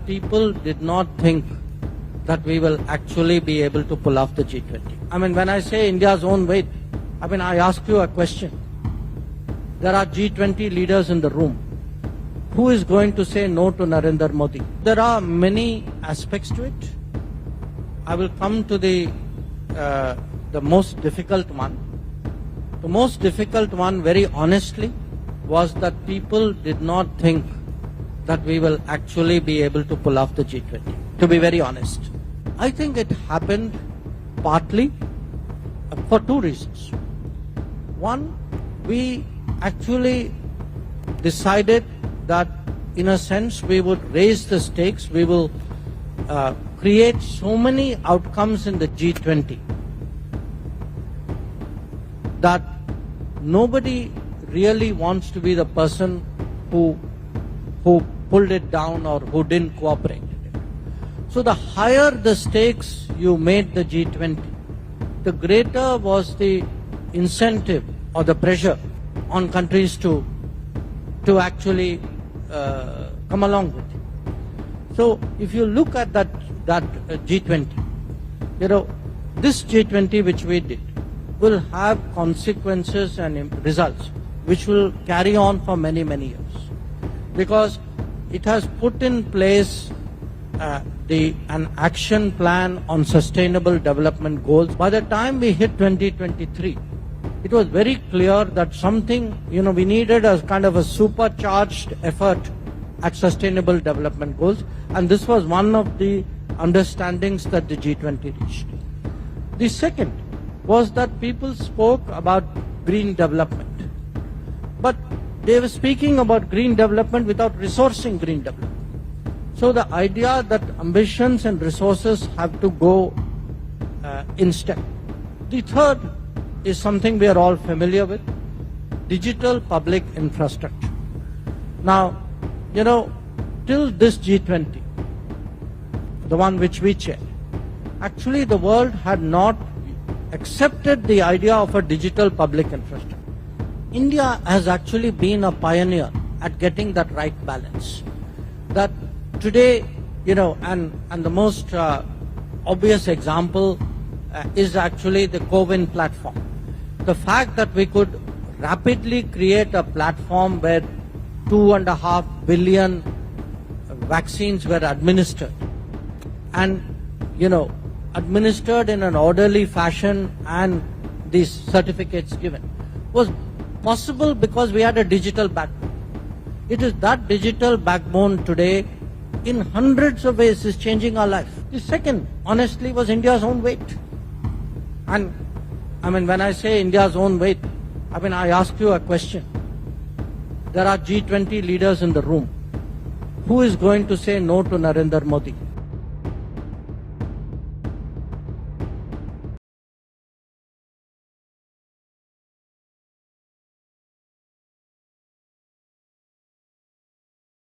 people did not think that we will actually be able to pull off the G20. I mean, when I say India's own weight, I mean, I ask you a question. There are G20 leaders in the room. Who is going to say no to Narendra Modi? There are many aspects to it. I will come to the most difficult one. The most difficult one, very honestly, was that people did not think that we will actually be able to pull off the G20, to be very honest. I think it happened partly for two reasons. One, we actually decided that in a sense we would raise the stakes, we will create so many outcomes in the G20 that nobody really wants to be the person who pulled it down or who didn't cooperate. So the higher the stakes you made the G20, the greater was the incentive or the pressure on countries to actually come along with it. So if you look at that G20, this G20 which we did will have consequences and results which will carry on for many, many years. Because it has put in place an action plan on sustainable development goals. By the time we hit 2023, it was very clear that something, we needed a kind of a supercharged effort at sustainable development goals. And this was one of the understandings that the G20 reached. The second was that people spoke about green development. But they were speaking about green development without resourcing green development. So the idea that ambitions and resources have to go in step. The third is something we are all familiar with, digital public infrastructure. Now, till this G20, the one which we chair, actually the world had not accepted the idea of a digital public infrastructure. India has actually been a pioneer at getting that right balance. That today, and the most obvious example is actually the CoWIN platform. The fact that we could rapidly create a platform where 2.5 billion vaccines were administered and, administered in an orderly fashion and these certificates given was possible because we had a digital backbone. It is that digital backbone today in hundreds of ways is changing our life. The second, honestly, was India's own weight. And I mean, when I say India's own weight, I mean, I ask you a question. There are G20 leaders in the room. Who is going to say no to Narendra Modi?